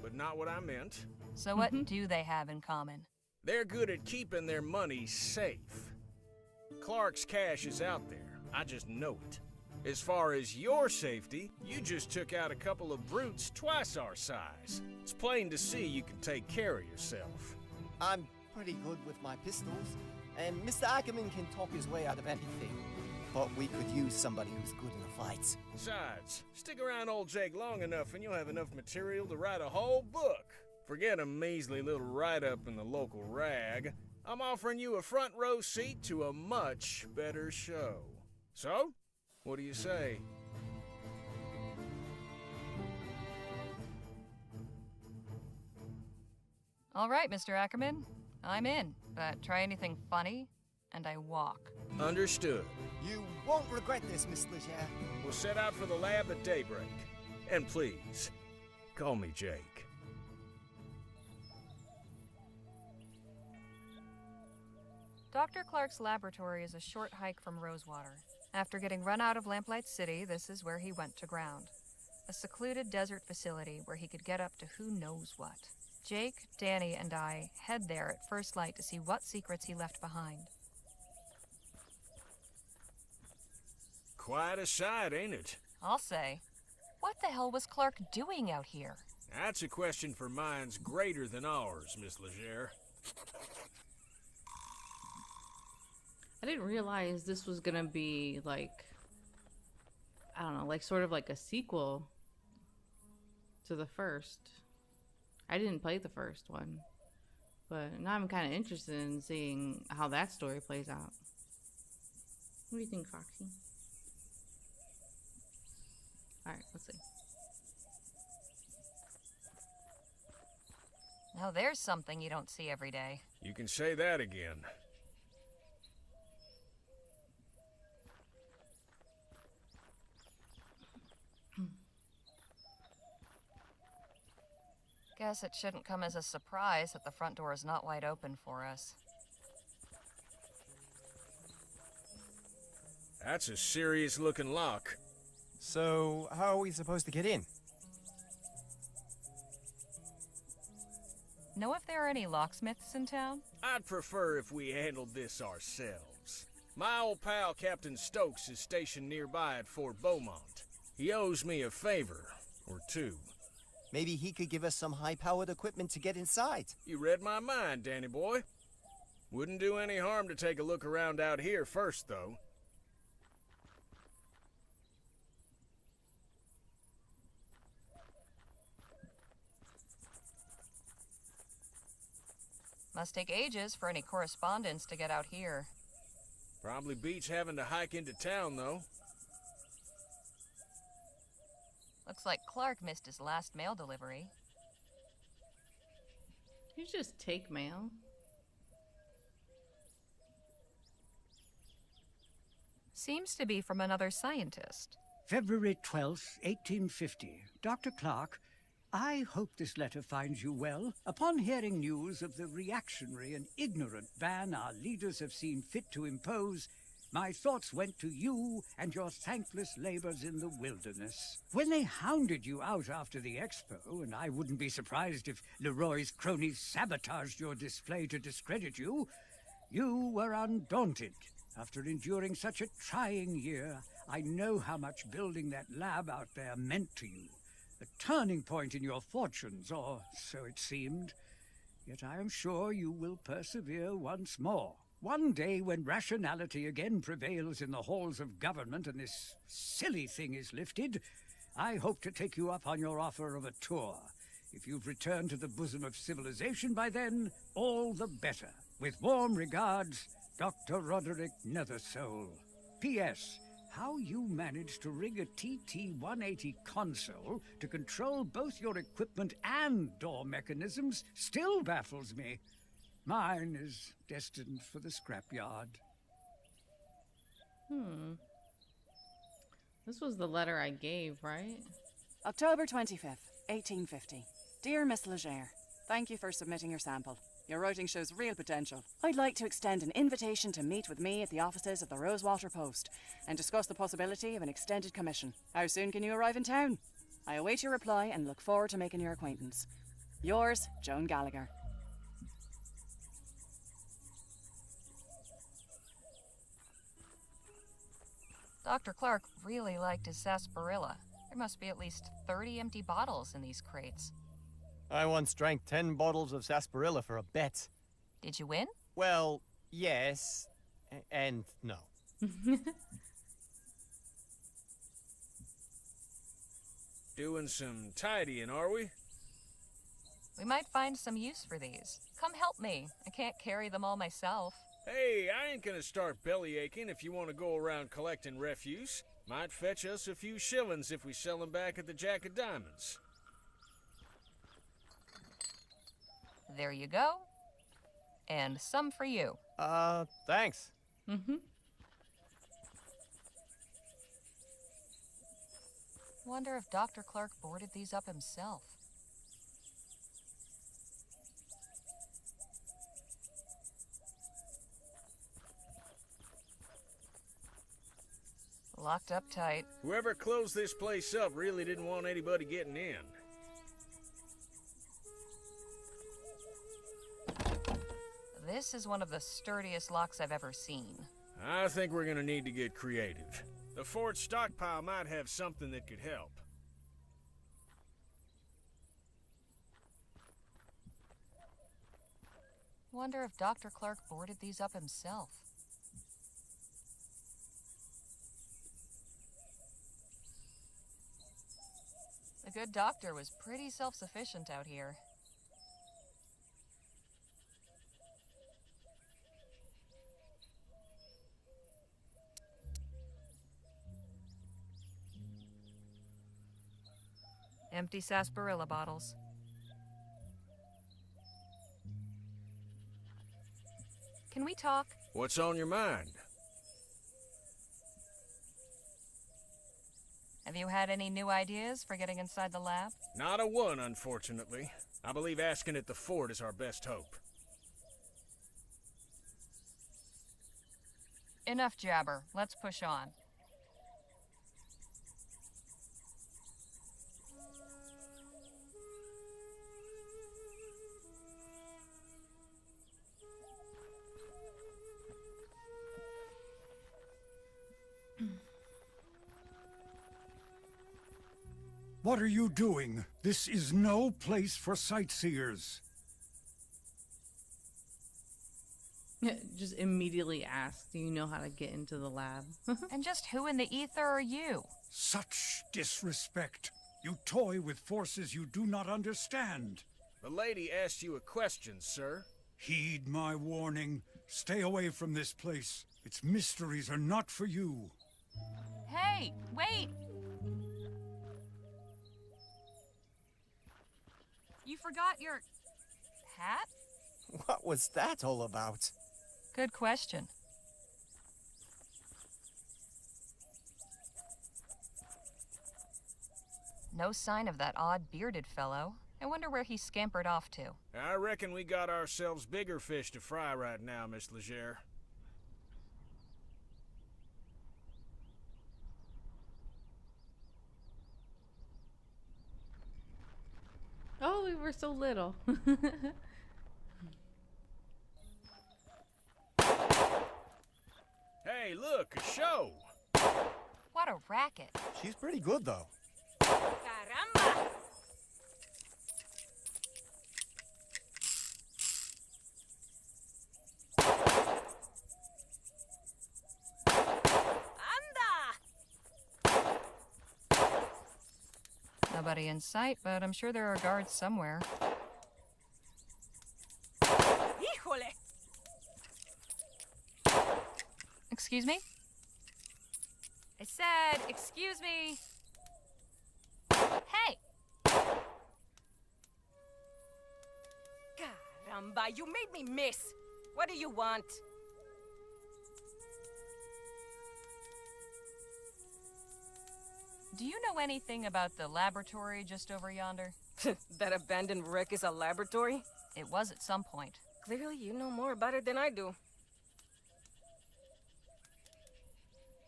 but not what I meant. So what do they have in common? They're good at keeping their money safe. Clark's cash is out there. I just know it. As far as your safety, you just took out a couple of brutes twice our size. It's plain to see you can take care of yourself. I'm pretty good with my pistols, and Mr. Ackerman can talk his way out of anything. But we could use somebody who's good in a fight. Besides, stick around old Jake long enough and you'll have enough material to write a whole book. Forget a measly little write-up in the local rag. I'm offering you a front row seat to a much better show. So, what do you say? All right, Mr. Ackerman. I'm in. But try anything funny, and I walk. Understood. You won't regret this, Miss Leger. We'll set out for the lab at daybreak. And please, call me Jake. Dr. Clark's laboratory is a short hike from Rosewater. After getting run out of Lamplight City, this is where he went to ground. A secluded desert facility where he could get up to who knows what. Jake, Danny, and I head there at first light to see what secrets he left behind. Quite a sight, ain't it? I'll say. What the hell was Clark doing out here? That's a question for minds greater than ours, Miss Leger. I didn't realize this was gonna be like, I don't know, like sort of like a sequel to the first. I didn't play the first one, but now I'm kind of interested in seeing how that story plays out. What do you think, Foxy? Alright, let's see. Now there's something you don't see every day. You can say that again. Guess it shouldn't come as a surprise that the front door is not wide open for us. That's a serious-looking lock. So, how are we supposed to get in? Know if there are any locksmiths in town? I'd prefer if we handled this ourselves. My old pal Captain Stokes is stationed nearby at Fort Beaumont. He owes me a favor, or two. Maybe he could give us some high-powered equipment to get inside. You read my mind, Danny boy. Wouldn't do any harm to take a look around out here first, though. Must take ages for any correspondence to get out here. Probably beats having to hike into town, though. Looks like Clark missed his last mail delivery. You just take mail. Seems to be from another scientist. February 12th, 1850. Dr. Clark, I hope this letter finds you well. Upon hearing news of the reactionary and ignorant ban our leaders have seen fit to impose, my thoughts went to you and your thankless labors in the wilderness. When they hounded you out after the expo, and I wouldn't be surprised if Leroy's cronies sabotaged your display to discredit you, you were undaunted. After enduring such a trying year, I know how much building that lab out there meant to you. A turning point in your fortunes, or so it seemed. Yet I am sure you will persevere once more. One day when rationality again prevails in the halls of government and this silly thing is lifted, I hope to take you up on your offer of a tour. If you've returned to the bosom of civilization by then, all the better. With warm regards, Dr. Roderick Nethersoul. P.S. How you managed to rig a TT-180 console to control both your equipment and door mechanisms still baffles me. Mine is destined for the scrapyard. This was the letter I gave, right? October 25th, 1850. Dear Miss Leger, thank you for submitting your sample. Your writing shows real potential. I'd like to extend an invitation to meet with me at the offices of the Rosewater Post and discuss the possibility of an extended commission. How soon can you arrive in town? I await your reply and look forward to making your acquaintance. Yours, Joan Gallagher. Dr. Clark really liked his sarsaparilla. There must be at least 30 empty bottles in these crates. I once drank 10 bottles of sarsaparilla for a bet. Did you win? Well, yes, and no. Doing some tidying, are we? We might find some use for these. Come help me. I can't carry them all myself. Hey, I ain't gonna start belly aching if you want to go around collecting refuse. Might fetch us a few shillings if we sell them back at the Jack of Diamonds. There you go. And some for you. Thanks. Wonder if Dr. Clark boarded these up himself. Locked up tight. Whoever closed this place up really didn't want anybody getting in. This is one of the sturdiest locks I've ever seen. I think we're gonna need to get creative. The fort stockpile might have something that could help. Wonder if Dr. Clark boarded these up himself. The good doctor was pretty self-sufficient out here. Empty sarsaparilla bottles. Can we talk? What's on your mind? Have you had any new ideas for getting inside the lab? Not a one, unfortunately. I believe asking at the fort is our best hope. Enough jabber. Let's push on. What are you doing? This is no place for sightseers. Just immediately ask, do you know how to get into the lab? And just who in the ether are you? Such disrespect. You toy with forces you do not understand. The lady asked you a question, sir. Heed my warning. Stay away from this place. Its mysteries are not for you. Hey, wait! You forgot your hat? What was that all about? Good question. No sign of that odd bearded fellow. I wonder where he scampered off to. I reckon we got ourselves bigger fish to fry right now, Miss Leger. Oh, we were so little. Hey, look, a show! What a racket. She's pretty good, though. Caramba! Nobody in sight, but I'm sure there are guards somewhere. Híjole! Excuse me? I said, excuse me. Hey! Caramba, you made me miss. What do you want? Do you know anything about the laboratory just over yonder? That abandoned wreck is a laboratory? It was at some point. Clearly, you know more about it than I do.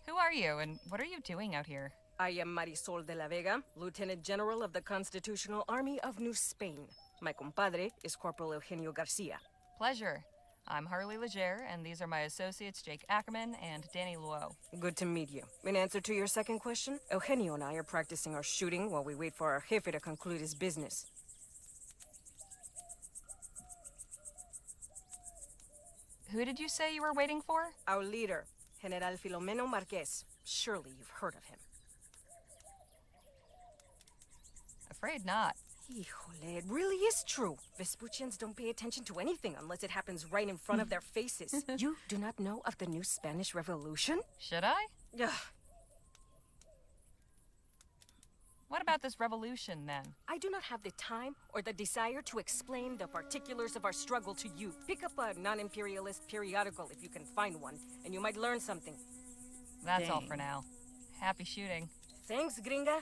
Who are you, and what are you doing out here? I am Marisol de la Vega, Lieutenant General of the Constitutional Army of New Spain. My compadre is Corporal Eugenio Garcia. Pleasure. I'm Harley Leger, and these are my associates Jake Ackerman and Danny Luo. Good to meet you. In answer to your second question, Eugenio and I are practicing our shooting while we wait for our jefe to conclude his business. Who did you say you were waiting for? Our leader, General Filomeno Marquez. Surely you've heard of him. Afraid not. Híjole, it really is true. Vespuccians don't pay attention to anything unless it happens right in front of their faces. You do not know of the new Spanish Revolution? Should I? Ugh. What about this revolution, then? I do not have the time or the desire to explain the particulars of our struggle to you. Pick up a non-imperialist periodical if you can find one, and you might learn something. That's all for now. Happy shooting. Thanks, gringa.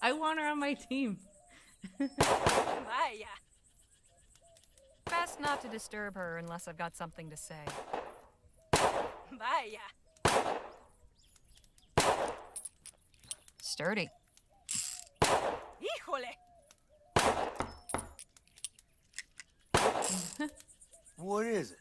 I want her on my team. Vaya. Best not to disturb her unless I've got something to say. Vaya. Sturdy. Híjole. What is it?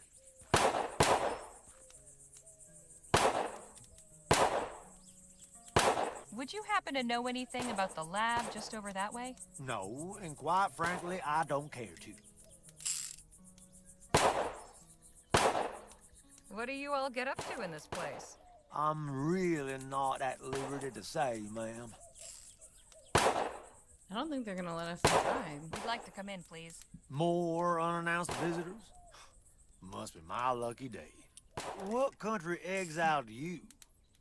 Would you happen to know anything about the lab just over that way? No, and quite frankly, I don't care to. What do you all get up to in this place? I'm really not at liberty to say, ma'am. I don't think they're gonna let us inside. We'd like to come in, please. More unannounced visitors? Must be my lucky day. What country exiled you?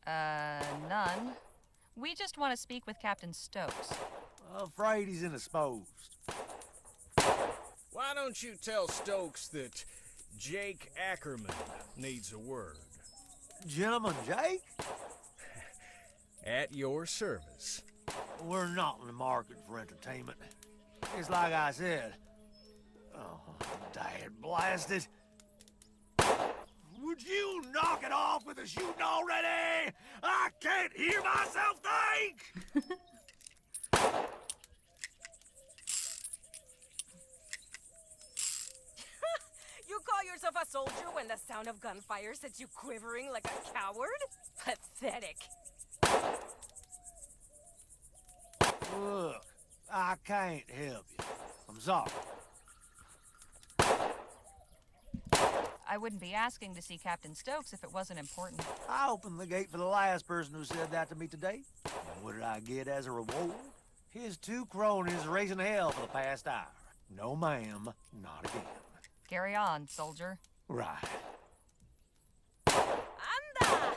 None. We just want to speak with Captain Stokes. Afraid he's indisposed. Why don't you tell Stokes that Jake Ackerman needs a word? Gentleman Jake? At your service. We're not in the market for entertainment. It's like I said. Oh, dad blasted. Would you knock it off with the shooting already? I can't hear myself think! You call yourself a soldier when the sound of gunfire sets you quivering like a coward? Pathetic. Look, I can't help you. I'm sorry. I wouldn't be asking to see Captain Stokes if it wasn't important. I opened the gate for the last person who said that to me today. And what did I get as a reward? His 2 cronies raising hell for the past hour. No, ma'am, not again. Carry on, soldier. Right. Anda!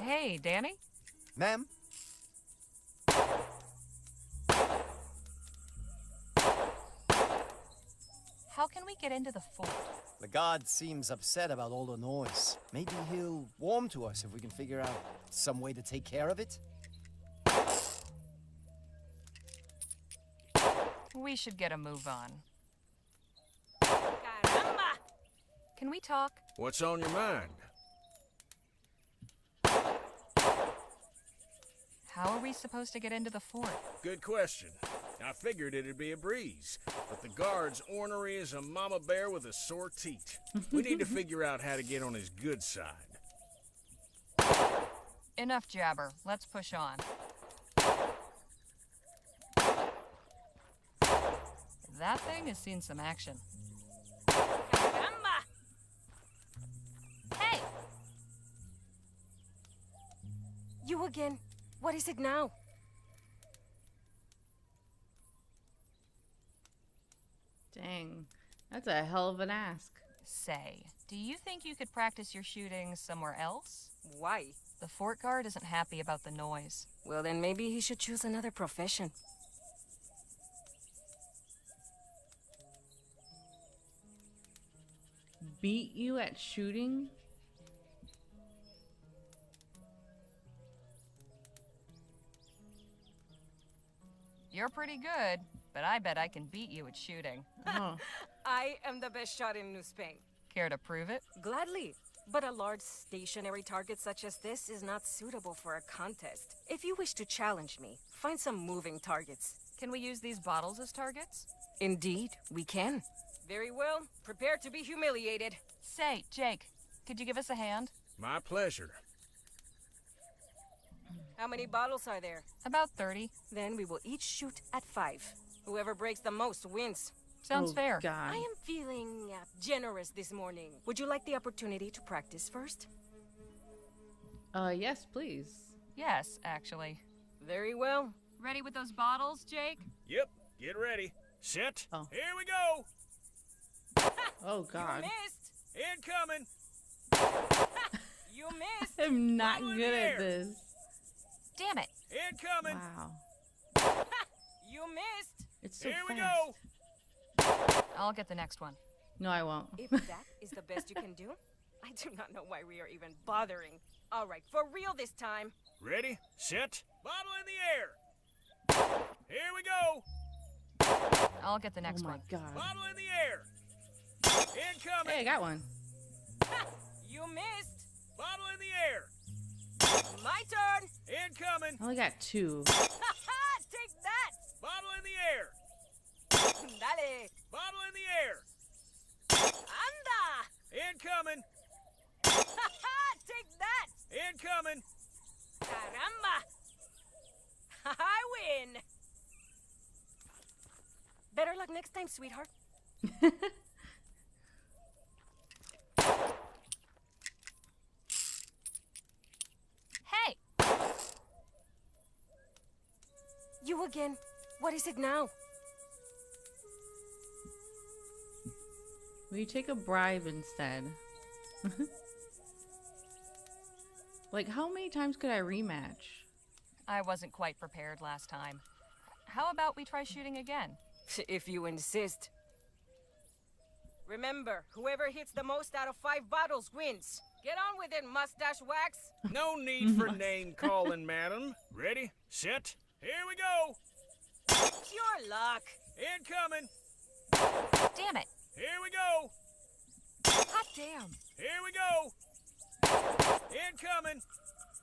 Hey, Danny? Ma'am? How can we get into the fort? The guard seems upset about all the noise. Maybe he'll warm to us if we can figure out some way to take care of it. We should get a move on. Caramba! Can we talk? What's on your mind? How are we supposed to get into the fort? Good question. I figured it'd be a breeze, but the guard's ornery as a mama bear with a sore teat. We need to figure out how to get on his good side. Enough jabber. Let's push on. That thing has seen some action. Caramba! Hey! You again. What is it now? Dang, that's a hell of an ask. Say, do you think you could practice your shooting somewhere else? Why? The fort guard isn't happy about the noise. Well, then maybe he should choose another profession. Beat you at shooting? You're pretty good, but I bet I can beat you at shooting. Oh. I am the best shot in New Spain. Care to prove it? Gladly. But a large stationary target such as this is not suitable for a contest. If you wish to challenge me, find some moving targets. Can we use these bottles as targets? Indeed, we can. Very well. Prepare to be humiliated. Say, Jake, could you give us a hand? My pleasure. How many bottles are there? About 30. Then we will each shoot at 5. Whoever breaks the most wins. Sounds fair. God. I am feeling generous this morning. Would you like the opportunity to practice first? Yes, please. Yes, actually. Very well. Ready with those bottles, Jake? Yep, get ready. Set. Oh. Here we go. Oh, God. You missed. Incoming. You missed. I'm not Bottle in good the at air. this. Damn it. Incoming. Wow. You missed. It's so Here fast. we go. I'll get the next one. No, I won't. If that is the best you can do, I do not know why we are even bothering. All right, for real this time. Ready, set, bottle in the air. Here we go. I'll get the next Oh, my one. God. Bottle in the air. Incoming. Hey, I got one. You missed. Bottle in the air. My turn. Incoming. I only got 2. Take that. Bottle in the air. Dale. Bottle in the air. Anda. Incoming. Take that. Incoming. Caramba. I win. Better luck next time, sweetheart. Hey! You again. What is it now? Will you take a bribe instead? Like, how many times could I rematch? I wasn't quite prepared last time. How about we try shooting again? If you insist. Remember, whoever hits the most out of 5 bottles wins. Get on with it, mustache wax. No need for name calling, madam. Ready, set, here we go. Pure luck. Incoming. Damn it! Here we go. Hot damn! Here we go. Incoming.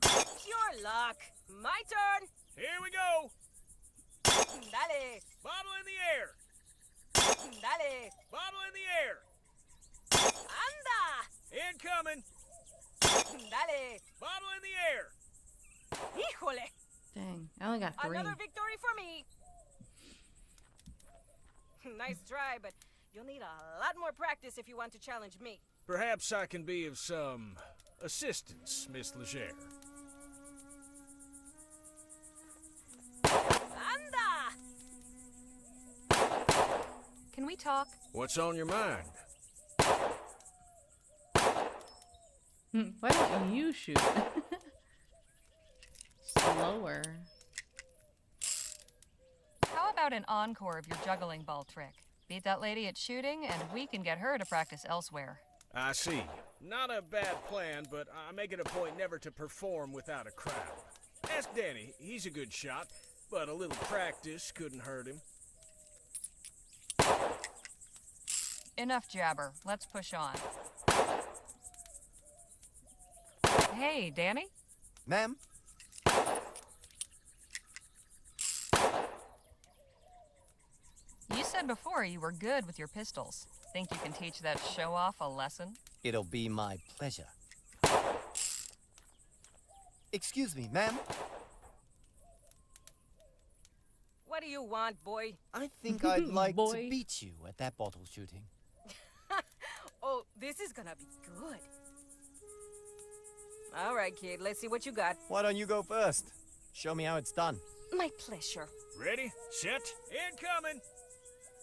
Pure luck. My turn. Here we go. Dale. Bottle in the air. Dale. Bottle in the air. Anda. Incoming. Dale. Bottle in the air. Híjole. Dang, I only got 3. Another victory for me. Nice try, but you'll need a lot more practice if you want to challenge me. Perhaps I can be of some assistance, Miss Leger. Anda. Can we talk? What's on your mind? Why don't you shoot? Slower. How about an encore of your juggling ball trick? Beat that lady at shooting, and we can get her to practice elsewhere. I see. Not a bad plan, but I make it a point never to perform without a crowd. Ask Danny. He's a good shot, but a little practice couldn't hurt him. Enough jabber. Let's push on. Hey, Danny? Ma'am? You said before you were good with your pistols. Think you can teach that show-off a lesson? It'll be my pleasure. Excuse me, ma'am? What do you want, boy? I think I'd like to Boy. beat you at that bottle shooting. Oh, this is gonna be good. All right, kid, let's see what you got. Why don't you go first? Show me how it's done. My pleasure. Ready, set, incoming.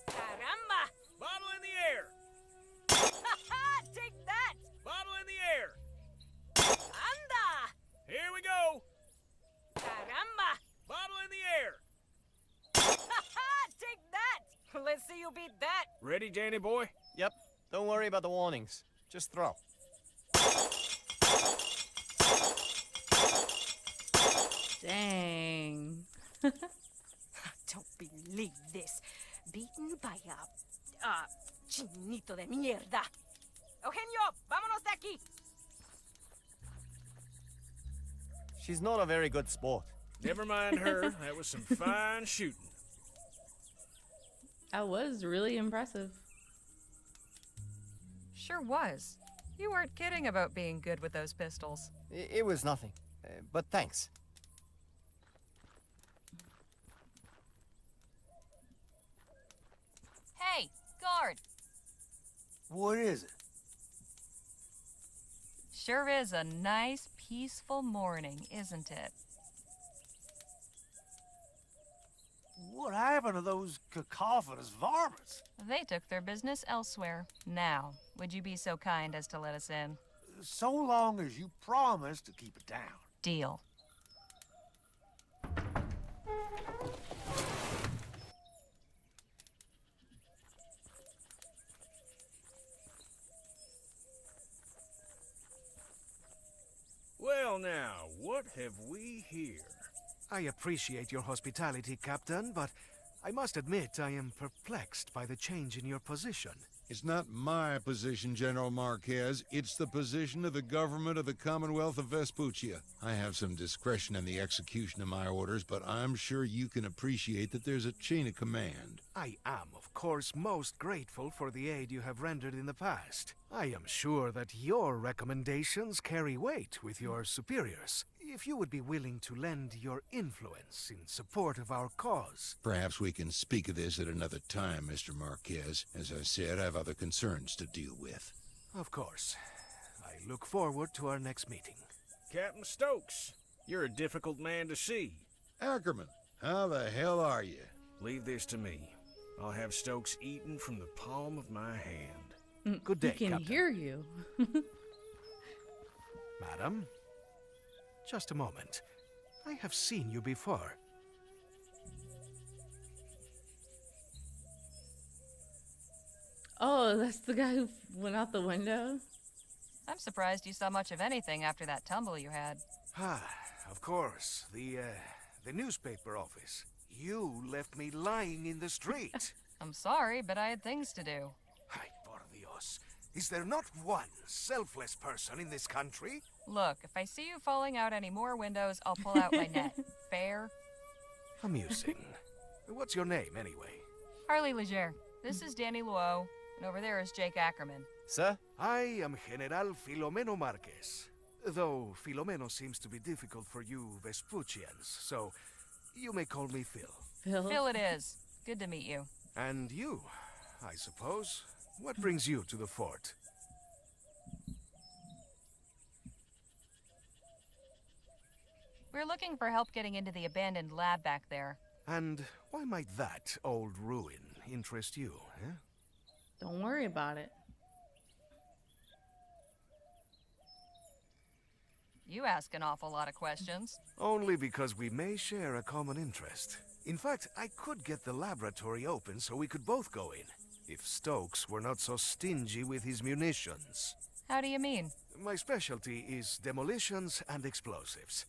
Caramba! Bottle in the air. Take that! Bottle in the air. Anda! Here we go. Caramba! Bottle in the air. Take that! Let's see you beat that. Ready, Danny boy? Yep. Don't worry about the warnings. Just throw. Dang. Don't believe this. Beaten by a chinito de mierda. Eugenio, vámonos de aquí. She's not a very good sport. Never mind her. That was some fine shooting. That was really impressive. Sure was. You weren't kidding about being good with those pistols. It was nothing, but thanks. Hey, guard! What is it? Sure is a nice, peaceful morning, isn't it? What happened to those cacophonous varmints? They took their business elsewhere. Now, would you be so kind as to let us in? So long as you promise to keep it down. Deal. Well now, what have we here? I appreciate your hospitality, Captain, but I must admit I am perplexed by the change in your position. It's not my position, General Marquez. It's the position of the government of the Commonwealth of Vespuccia. I have some discretion in the execution of my orders, but I'm sure you can appreciate that there's a chain of command. I am, of course, most grateful for the aid you have rendered in the past. I am sure that your recommendations carry weight with your superiors. If you would be willing to lend your influence in support of our cause. Perhaps we can speak of this at another time, Mr. Marquez. As I said, I have other concerns to deal with. Of course. I look forward to our next meeting. Captain Stokes, you're a difficult man to see. Ackerman, how the hell are you? Leave this to me. I'll have Stokes eaten from the palm of my hand. Good day, He can Captain. hear you. Madam, just a moment. I have seen you before. Oh, that's the guy who went out the window? I'm surprised you saw much of anything after that tumble you had. Ah, of course. The newspaper office. You left me lying in the street. I'm sorry, but I had things to do. Ay, por Dios. Is there not one selfless person in this country? Look, if I see you falling out any more windows, I'll pull out my net. Fair? Amusing. What's your name, anyway? Harley Leger. This is Danny Luo, and over there is Jake Ackerman. Sir? I am General Filomeno Marquez. Though Filomeno seems to be difficult for you Vespuccians, so you may call me Phil. Phil it is. Good to meet you. And you, I suppose. What brings you to the fort? We're looking for help getting into the abandoned lab back there. And why might that old ruin interest you, eh? Don't worry about it. You ask an awful lot of questions. Only because we may share a common interest. In fact, I could get the laboratory open so we could both go in, if Stokes were not so stingy with his munitions. How do you mean? My specialty is demolitions and explosives.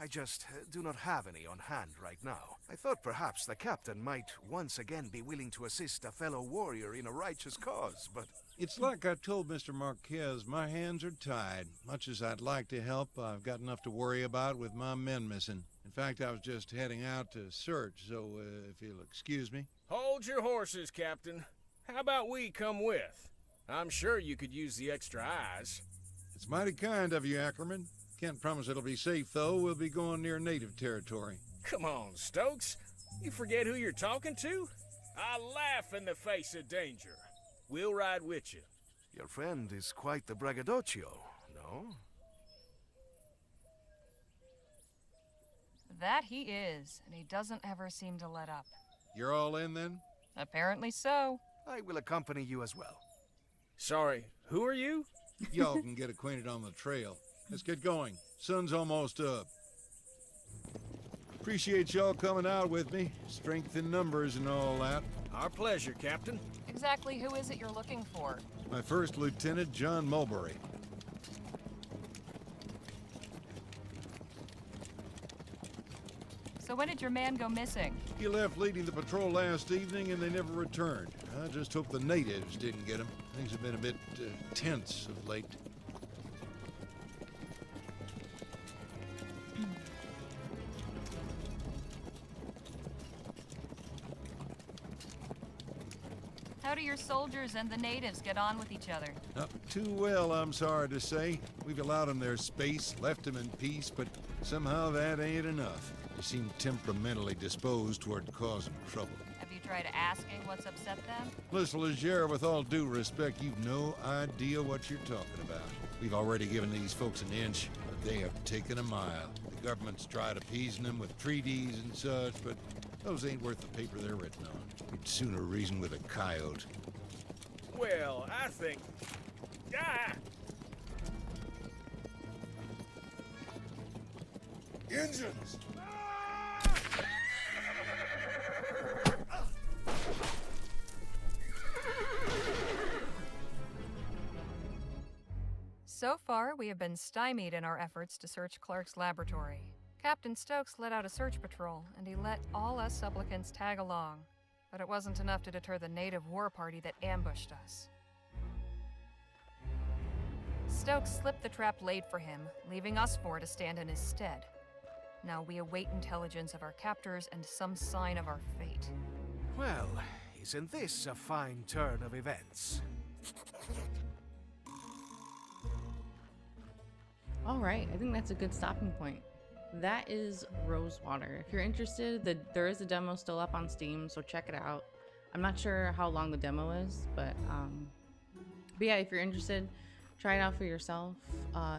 I just do not have any on hand right now. I thought perhaps the captain might once again be willing to assist a fellow warrior in a righteous cause, but... It's like I told Mr. Marquez, my hands are tied. Much as I'd like to help, I've got enough to worry about with my men missing. In fact, I was just heading out to search, so if you'll excuse me. Hold your horses, Captain. How about we come with? I'm sure you could use the extra eyes. It's mighty kind of you, Ackerman. Can't promise it'll be safe, though. We'll be going near native territory. Come on, Stokes. You forget who you're talking to? I laugh in the face of danger. We'll ride with you. Your friend is quite the braggadocio, no? That he is, and he doesn't ever seem to let up. You're all in, then? Apparently so. I will accompany you as well. Sorry, who are you? Y'all can get acquainted on the trail. Let's get going. Sun's almost up. Appreciate y'all coming out with me. Strength in numbers and all that. Our pleasure, Captain. Exactly who is it you're looking for? My first lieutenant, John Mulberry. So when did your man go missing? He left leading the patrol last evening and they never returned. I just hope the natives didn't get him. Things have been a bit tense of late. How do your soldiers and the natives get on with each other? Not too well, I'm sorry to say. We've allowed them their space, left them in peace, but somehow that ain't enough. They seem temperamentally disposed toward causing trouble. Have you tried asking what's upset them? Listen, Leger, with all due respect, you've no idea what you're talking about. We've already given these folks an inch, but they have taken a mile. The government's tried appeasing them with treaties and such, but those ain't worth the paper they're written on. You'd sooner reason with a coyote. Well, I think... Ah! Engines! So far, we have been stymied in our efforts to search Clark's laboratory. Captain Stokes let out a search patrol, and he let all us supplicants tag along. But it wasn't enough to deter the native war party that ambushed us. Stokes slipped the trap laid for him, leaving us four to stand in his stead. Now we await intelligence of our captors and some sign of our fate. Well, isn't this a fine turn of events? All right, I think that's a good stopping point. That is Rosewater. If you're interested, there is a demo still up on Steam, so check it out. I'm not sure how long the demo is, but yeah, if you're interested, try it out for yourself.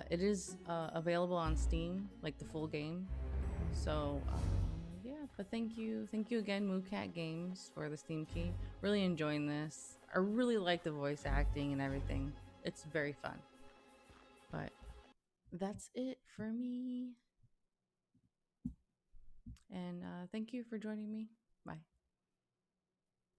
It is available on Steam, like the full game. So yeah, but thank you again, Mooncat Games, for the Steam key. Really enjoying this. I really like the voice acting and everything. It's very fun. But that's it for me. And thank you for joining me. Bye.